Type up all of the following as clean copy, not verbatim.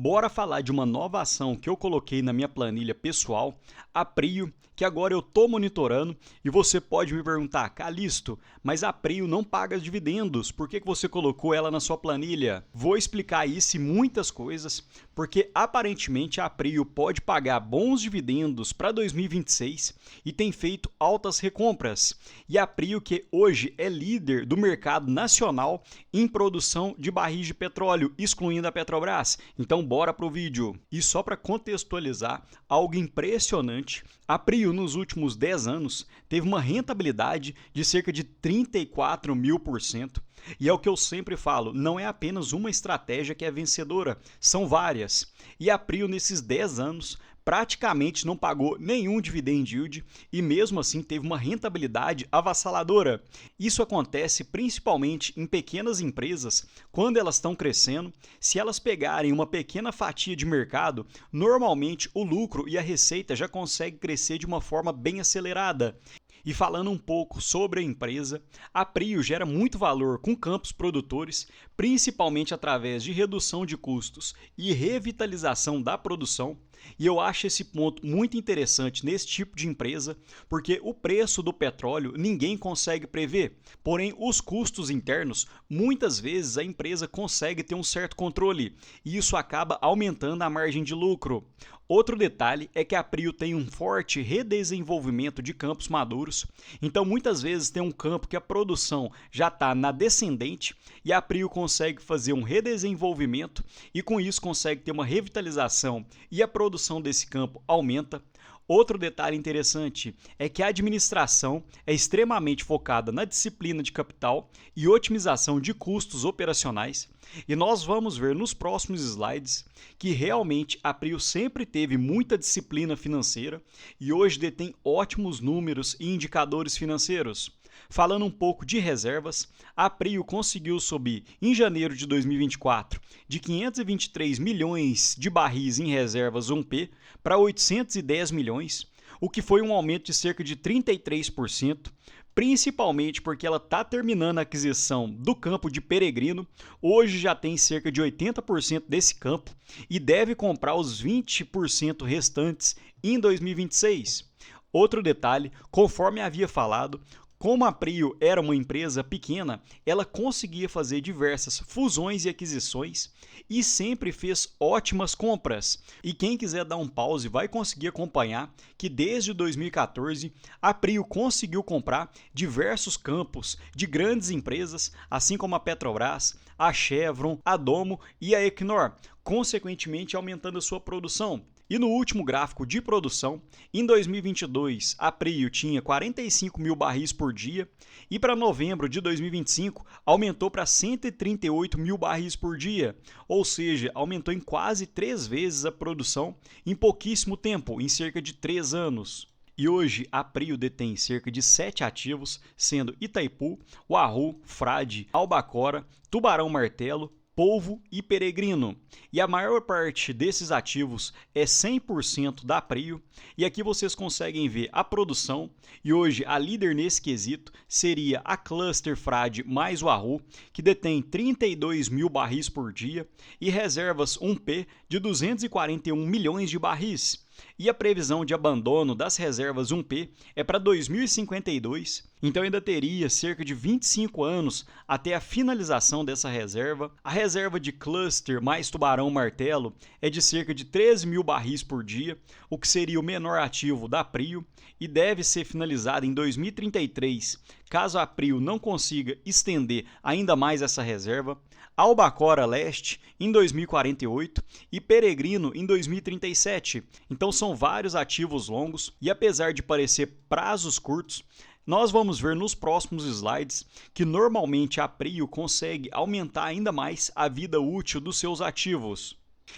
Bora falar de uma nova ação que eu coloquei na minha planilha pessoal, a Prio, que agora eu estou monitorando e você pode me perguntar, Calixto, mas a Prio não paga dividendos, por que você colocou ela na sua planilha? Vou explicar isso e muitas coisas, porque aparentemente a Prio pode pagar bons dividendos para 2026 e tem feito altas recompras. E a Prio que hoje é líder do mercado nacional em produção de barris de petróleo, excluindo a Petrobras. Então bora pro vídeo. E só para contextualizar, algo impressionante, a Prio nos últimos 10 anos teve uma rentabilidade de cerca de 34.000%. E é o que eu sempre falo, não é apenas uma estratégia que é vencedora, são várias. E a Prio nesses 10 anos praticamente não pagou nenhum dividend yield e mesmo assim teve uma rentabilidade avassaladora. Isso acontece principalmente em pequenas empresas, quando elas estão crescendo, se elas pegarem uma pequena fatia de mercado, normalmente o lucro e a receita já conseguem crescer de uma forma bem acelerada. E falando um pouco sobre a empresa, a Prio gera muito valor com campos produtores, principalmente através de redução de custos e revitalização da produção. E eu acho esse ponto muito interessante nesse tipo de empresa, porque o preço do petróleo ninguém consegue prever, porém os custos internos, muitas vezes a empresa consegue ter um certo controle, e isso acaba aumentando a margem de lucro. Outro detalhe é que a Prio tem um forte redesenvolvimento de campos maduros, então muitas vezes tem um campo que a produção já está na descendente e a Prio consegue fazer um redesenvolvimento e com isso consegue ter uma revitalização e a produção desse campo aumenta. Outro detalhe interessante é que a administração é extremamente focada na disciplina de capital e otimização de custos operacionais, e nós vamos ver nos próximos slides que realmente a Prio sempre teve muita disciplina financeira e hoje detém ótimos números e indicadores financeiros. Falando um pouco de reservas, a Prio conseguiu subir em janeiro de 2024 de 523 milhões de barris em reservas 1P para 810 milhões, o que foi um aumento de cerca de 33%, principalmente porque ela está terminando a aquisição do campo de Peregrino, hoje já tem cerca de 80% desse campo e deve comprar os 20% restantes em 2026. Outro detalhe, conforme havia falado, como a Prio era uma empresa pequena, ela conseguia fazer diversas fusões e aquisições e sempre fez ótimas compras. E quem quiser dar um pause vai conseguir acompanhar que desde 2014 a Prio conseguiu comprar diversos campos de grandes empresas, assim como a Petrobras, a Chevron, a Domo e a Equinor, consequentemente aumentando a sua produção. E no último gráfico de produção, em 2022, a Prio tinha 45 mil barris por dia e para novembro de 2025 aumentou para 138 mil barris por dia, ou seja, aumentou em quase 3 vezes a produção em pouquíssimo tempo, em cerca de 3 anos. E hoje a Prio detém cerca de 7 ativos, sendo Itaipu, Wahoo, Frade, Albacora, Tubarão Martelo, Polvo e Peregrino. E a maior parte desses ativos é 100% da Prio. E aqui vocês conseguem ver a produção. E hoje a líder nesse quesito seria a Cluster Frade mais o Wahoo, que detém 32 mil barris por dia e reservas 1P de 241 milhões de barris. E a previsão de abandono das reservas 1P é para 2052, então ainda teria cerca de 25 anos até a finalização dessa reserva. A reserva de Cluster mais Tubarão Martelo é de cerca de 13 mil barris por dia, o que seria o menor ativo da Prio, e deve ser finalizada em 2033, caso a Prio não consiga estender ainda mais essa reserva. Albacora Leste em 2048 e Peregrino em 2037. Então são vários ativos longos e apesar de parecer prazos curtos, nós vamos ver nos próximos slides que normalmente a Prio consegue aumentar ainda mais a vida útil dos seus ativos.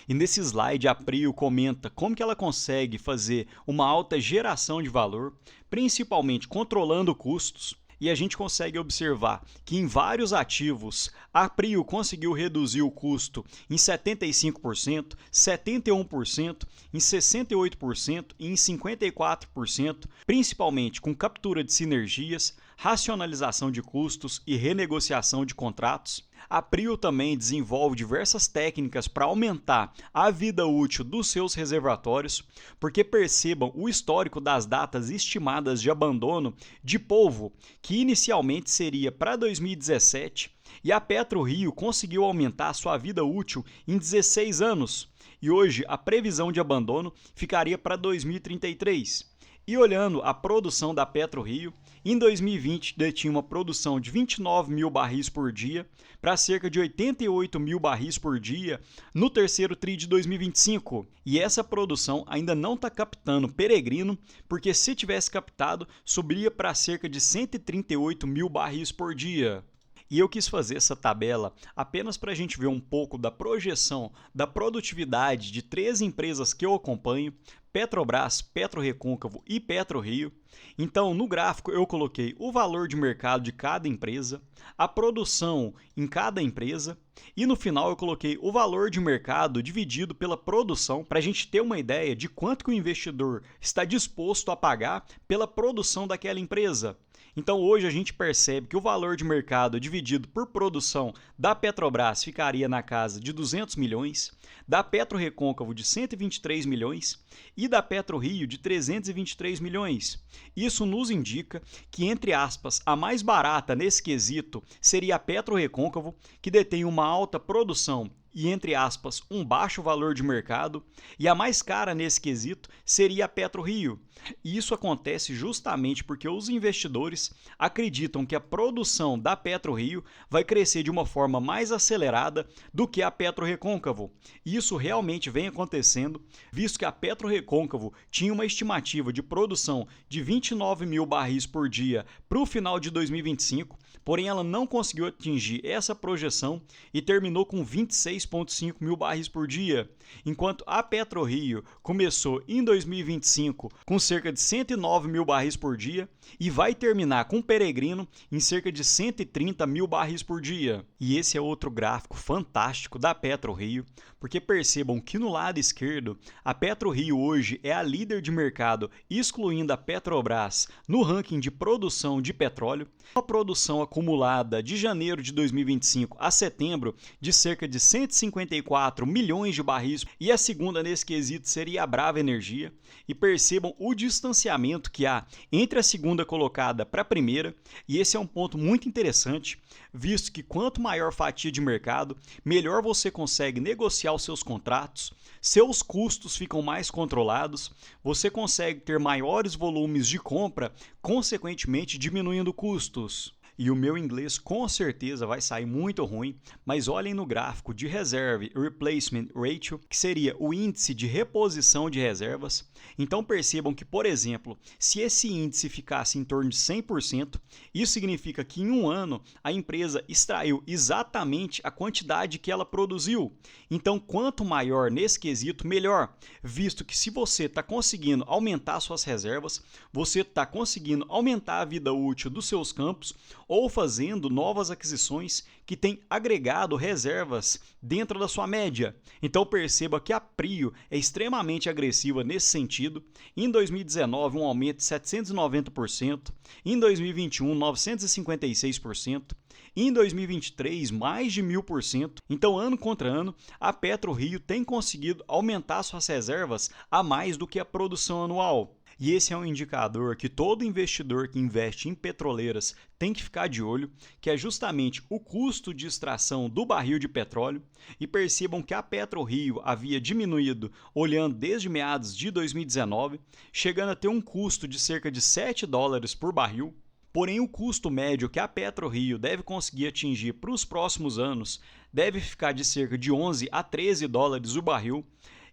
E nesse slide a Prio comenta como que ela consegue fazer uma alta geração de valor, principalmente controlando custos. E a gente consegue observar que em vários ativos a Prio conseguiu reduzir o custo em 75%, 71%, em 68% e em 54%, principalmente com captura de sinergias, racionalização de custos e renegociação de contratos. A Prio também desenvolve diversas técnicas para aumentar a vida útil dos seus reservatórios, porque percebam o histórico das datas estimadas de abandono de polvo, que inicialmente seria para 2017, e a PetroRio conseguiu aumentar sua vida útil em 16 anos, e hoje a previsão de abandono ficaria para 2033. E olhando a produção da PetroRio, em 2020 detinha uma produção de 29 mil barris por dia para cerca de 88 mil barris por dia no terceiro tri de 2025. E essa produção ainda não está captando Peregrino, porque se tivesse captado, subiria para cerca de 138 mil barris por dia. E eu quis fazer essa tabela apenas para a gente ver um pouco da projeção da produtividade de 3 empresas que eu acompanho, Petrobras, PetroRecôncavo e PetroRio. Então, no gráfico eu coloquei o valor de mercado de cada empresa, a produção em cada empresa e no final eu coloquei o valor de mercado dividido pela produção para a gente ter uma ideia de quanto que o investidor está disposto a pagar pela produção daquela empresa. Então hoje a gente percebe que o valor de mercado dividido por produção da Petrobras ficaria na casa de 200 milhões, da PetroRecôncavo de 123 milhões e da PetroRio de 323 milhões. Isso nos indica que, entre aspas, a mais barata nesse quesito seria a PetroRecôncavo, que detém uma alta produção e, entre aspas, um baixo valor de mercado, e a mais cara nesse quesito seria a PetroRio. E isso acontece justamente porque os investidores acreditam que a produção da PetroRio vai crescer de uma forma mais acelerada do que a PetroRecôncavo. E isso realmente vem acontecendo, visto que a PetroRecôncavo tinha uma estimativa de produção de 29 mil barris por dia para o final de 2025, porém ela não conseguiu atingir essa projeção e terminou com 26,5 mil barris por dia, enquanto a PetroRio começou em 2025 com cerca de 109 mil barris por dia e vai terminar com Peregrino em cerca de 130 mil barris por dia. E esse é outro gráfico fantástico da PetroRio, porque percebam que no lado esquerdo, a PetroRio hoje é a líder de mercado, excluindo a Petrobras, no ranking de produção de petróleo. A produção acumulada de janeiro de 2025 a setembro de cerca de 154 milhões de barris, e a segunda nesse quesito seria a Brava Energia. E percebam o distanciamento que há entre a segunda colocada para a primeira, e esse é um ponto muito interessante, visto que quanto maior fatia de mercado, melhor você consegue negociar os seus contratos, seus custos ficam mais controlados, você consegue ter maiores volumes de compra, consequentemente diminuindo custos. E o meu inglês com certeza vai sair muito ruim, mas olhem no gráfico de Reserve Replacement Ratio, que seria o índice de reposição de reservas. Então percebam que, por exemplo, se esse índice ficasse em torno de 100%, isso significa que em um ano a empresa extraiu exatamente a quantidade que ela produziu. Então, quanto maior nesse quesito, melhor, visto que se você está conseguindo aumentar suas reservas, você está conseguindo aumentar a vida útil dos seus campos, ou fazendo novas aquisições que têm agregado reservas dentro da sua média. Então perceba que a Prio é extremamente agressiva nesse sentido. Em 2019, um aumento de 790%, em 2021, 956%, em 2023, mais de 1000%. Então, ano contra ano, a PetroRio tem conseguido aumentar suas reservas a mais do que a produção anual. E esse é um indicador que todo investidor que investe em petroleiras tem que ficar de olho, que é justamente o custo de extração do barril de petróleo. E percebam que a PetroRio havia diminuído olhando desde meados de 2019, chegando a ter um custo de cerca de $7 por barril. Porém, o custo médio que a PetroRio deve conseguir atingir para os próximos anos deve ficar de cerca de 11 a 13 dólares o barril.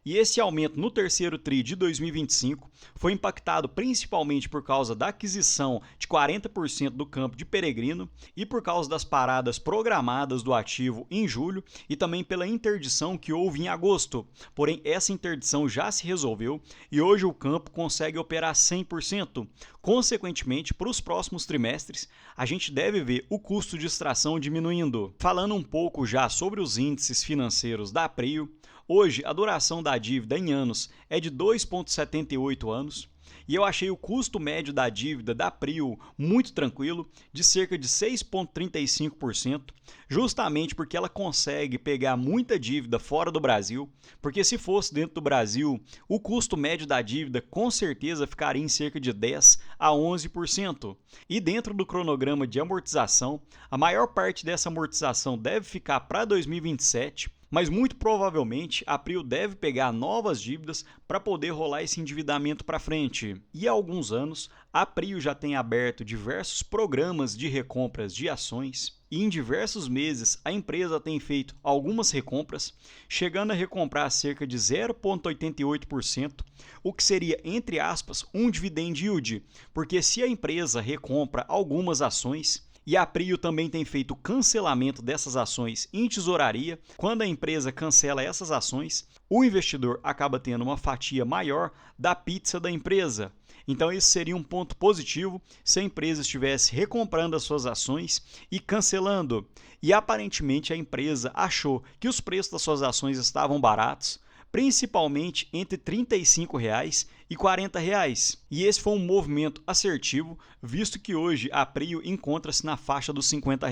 E esse aumento no terceiro TRI de 2025 foi impactado principalmente por causa da aquisição de 40% do campo de Peregrino e por causa das paradas programadas do ativo em julho e também pela interdição que houve em agosto. Porém, essa interdição já se resolveu e hoje o campo consegue operar 100%. Consequentemente, para os próximos trimestres, a gente deve ver o custo de extração diminuindo. Falando um pouco já sobre os índices financeiros da Prio, hoje a duração da dívida em anos é de 2,78 anos e eu achei o custo médio da dívida da Prio muito tranquilo, de cerca de 6,35%, justamente porque ela consegue pegar muita dívida fora do Brasil, porque se fosse dentro do Brasil, o custo médio da dívida com certeza ficaria em cerca de 10 a 11%. E dentro do cronograma de amortização, a maior parte dessa amortização deve ficar para 2027, mas muito provavelmente a Prio deve pegar novas dívidas para poder rolar esse endividamento para frente. E há alguns anos, a Prio já tem aberto diversos programas de recompras de ações e em diversos meses a empresa tem feito algumas recompras, chegando a recomprar cerca de 0,88%, o que seria, entre aspas, um dividend yield, porque se a empresa recompra algumas ações, e a Prio também tem feito o cancelamento dessas ações em tesouraria. Quando a empresa cancela essas ações, o investidor acaba tendo uma fatia maior da pizza da empresa. Então, esse seria um ponto positivo se a empresa estivesse recomprando as suas ações e cancelando. E aparentemente a empresa achou que os preços das suas ações estavam baratos, principalmente entre R$ 35 e R$ 40. E esse foi um movimento assertivo, visto que hoje a Prio encontra-se na faixa dos R$ 50.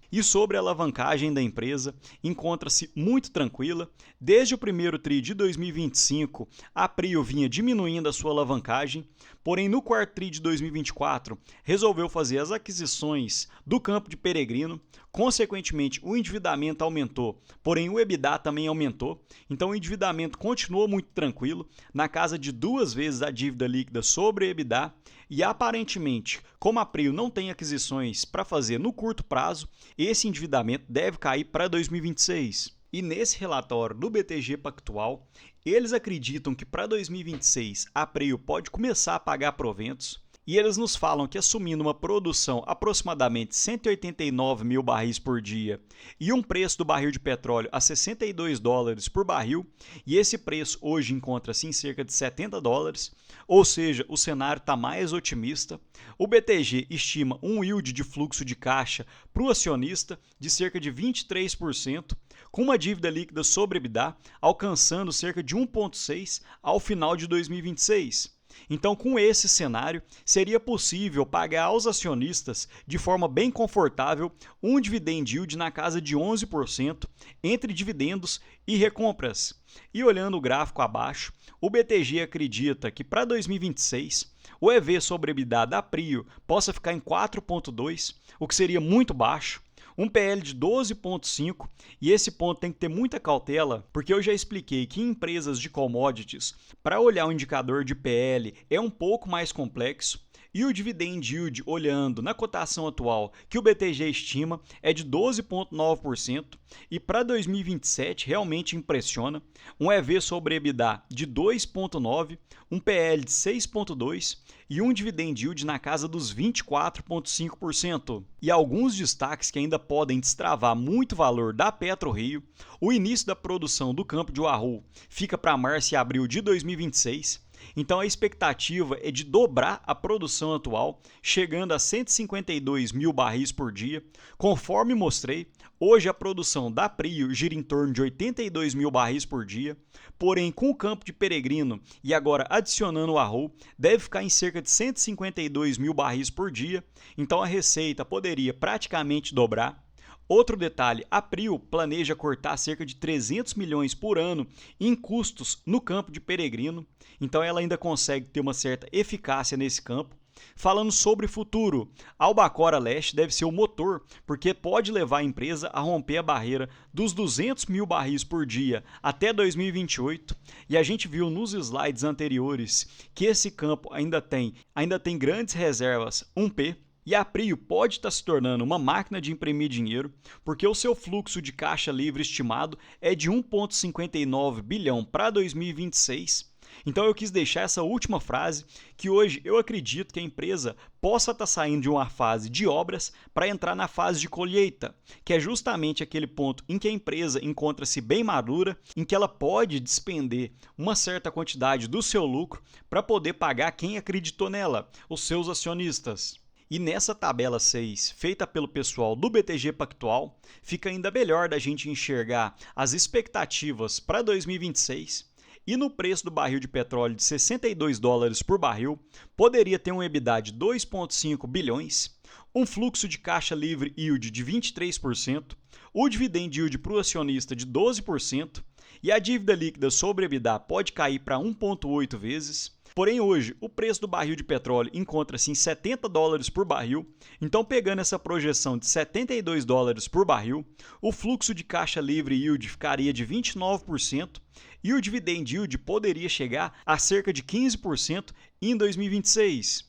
E sobre a alavancagem da empresa, encontra-se muito tranquila. Desde o primeiro TRI de 2025, a Prio vinha diminuindo a sua alavancagem, porém no quarto TRI de 2024 resolveu fazer as aquisições do campo de Peregrino. Consequentemente, o endividamento aumentou, porém o EBITDA também aumentou, então o endividamento continuou muito tranquilo, na casa de 2 vezes a dívida líquida sobre o EBITDA, e aparentemente, como a Prio não tem aquisições para fazer no curto prazo, esse endividamento deve cair para 2026. E nesse relatório do BTG Pactual, eles acreditam que para 2026 a Prio pode começar a pagar proventos, e eles nos falam que assumindo uma produção aproximadamente 189 mil barris por dia e um preço do barril de petróleo a $62 por barril, e esse preço hoje encontra-se em cerca de $70, ou seja, o cenário está mais otimista. O BTG estima um yield de fluxo de caixa para o acionista de cerca de 23%, com uma dívida líquida sobre EBITDA alcançando cerca de 1,6 ao final de 2026. Então, com esse cenário, seria possível pagar aos acionistas de forma bem confortável um dividend yield na casa de 11% entre dividendos e recompras. E olhando o gráfico abaixo, o BTG acredita que para 2026 o EV sobre EBITDA da Prio possa ficar em 4,2, o que seria muito baixo, um PL de 12,5, e esse ponto tem que ter muita cautela, porque eu já expliquei que em empresas de commodities, para olhar o indicador de PL é um pouco mais complexo, e o dividend yield, olhando na cotação atual que o BTG estima, é de 12,9%, e para 2027 realmente impressiona, um EV sobre EBITDA de 2,9, um PL de 6,2 e um dividend yield na casa dos 24,5%. E alguns destaques que ainda podem destravar muito valor da PetroRio: o início da produção do campo de Wahoo fica para março e abril de 2026, então a expectativa é de dobrar a produção atual, chegando a 152 mil barris por dia. Conforme mostrei, hoje a produção da Prio gira em torno de 82 mil barris por dia, porém com o campo de Peregrino e agora adicionando o Wahoo, deve ficar em cerca de 152 mil barris por dia, então a receita poderia praticamente dobrar. Outro detalhe, a Prio planeja cortar cerca de 300 milhões por ano em custos no campo de Peregrino, então ela ainda consegue ter uma certa eficácia nesse campo. Falando sobre futuro, a Albacora Leste deve ser o motor, porque pode levar a empresa a romper a barreira dos 200 mil barris por dia até 2028, e a gente viu nos slides anteriores que esse campo ainda tem grandes reservas 1P, e a Prio pode estar se tornando uma máquina de imprimir dinheiro, porque o seu fluxo de caixa livre estimado é de 1,59 bilhão para 2026. Então eu quis deixar essa última frase, que hoje eu acredito que a empresa possa estar saindo de uma fase de obras para entrar na fase de colheita, que é justamente aquele ponto em que a empresa encontra-se bem madura, em que ela pode despender uma certa quantidade do seu lucro para poder pagar quem acreditou nela, os seus acionistas. E nessa tabela 6, feita pelo pessoal do BTG Pactual, fica ainda melhor da gente enxergar as expectativas para 2026. e no preço do barril de petróleo de $62 por barril, poderia ter um EBITDA de 2,5 bilhões, um fluxo de caixa livre yield de 23%, o dividend yield para o acionista de 12%, e a dívida líquida sobre EBITDA pode cair para 1,8 vezes. Porém, hoje, o preço do barril de petróleo encontra-se em $70 por barril, então pegando essa projeção de $72 por barril, o fluxo de caixa livre yield ficaria de 29% e o dividend yield poderia chegar a cerca de 15% em 2026.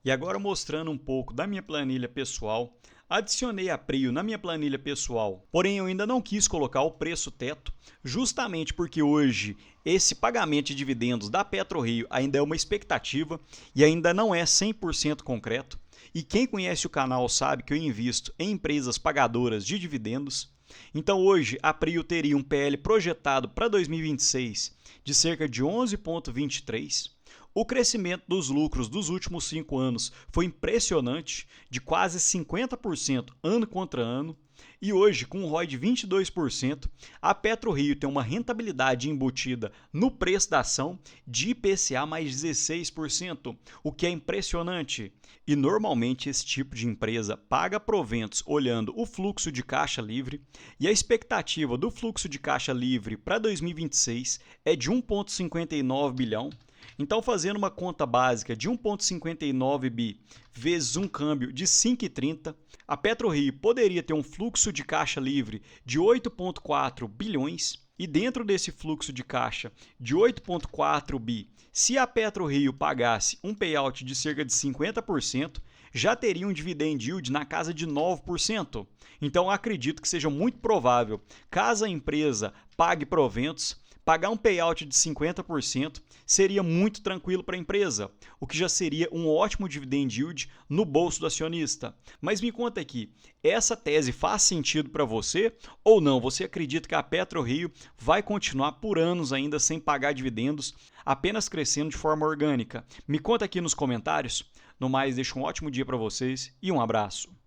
E agora mostrando um pouco da minha planilha pessoal, adicionei a Prio na minha planilha pessoal, porém eu ainda não quis colocar o preço teto, justamente porque hoje esse pagamento de dividendos da PetroRio ainda é uma expectativa e ainda não é 100% concreto. E quem conhece o canal sabe que eu invisto em empresas pagadoras de dividendos. Então hoje a Prio teria um PL projetado para 2026 de cerca de 11,23. O crescimento dos lucros dos últimos 5 anos foi impressionante, de quase 50% ano contra ano. E hoje, com um ROI de 22%, a PetroRio tem uma rentabilidade embutida no preço da ação de IPCA mais 16%, o que é impressionante. E normalmente esse tipo de empresa paga proventos olhando o fluxo de caixa livre, e a expectativa do fluxo de caixa livre para 2026 é de 1,59 bilhão. Então, fazendo uma conta básica de 1,59 bi vezes um câmbio de 5,30, a PetroRio poderia ter um fluxo de caixa livre de 8,4 bilhões e dentro desse fluxo de caixa de 8,4 bi, se a PetroRio pagasse um payout de cerca de 50%, já teria um dividend yield na casa de 9%. Então, acredito que seja muito provável, caso a empresa pague proventos, pagar um payout de 50% seria muito tranquilo para a empresa, o que já seria um ótimo dividend yield no bolso do acionista. Mas me conta aqui, essa tese faz sentido para você ou não? Você acredita que a PetroRio vai continuar por anos ainda sem pagar dividendos, apenas crescendo de forma orgânica? Me conta aqui nos comentários. No mais, deixo um ótimo dia para vocês e um abraço.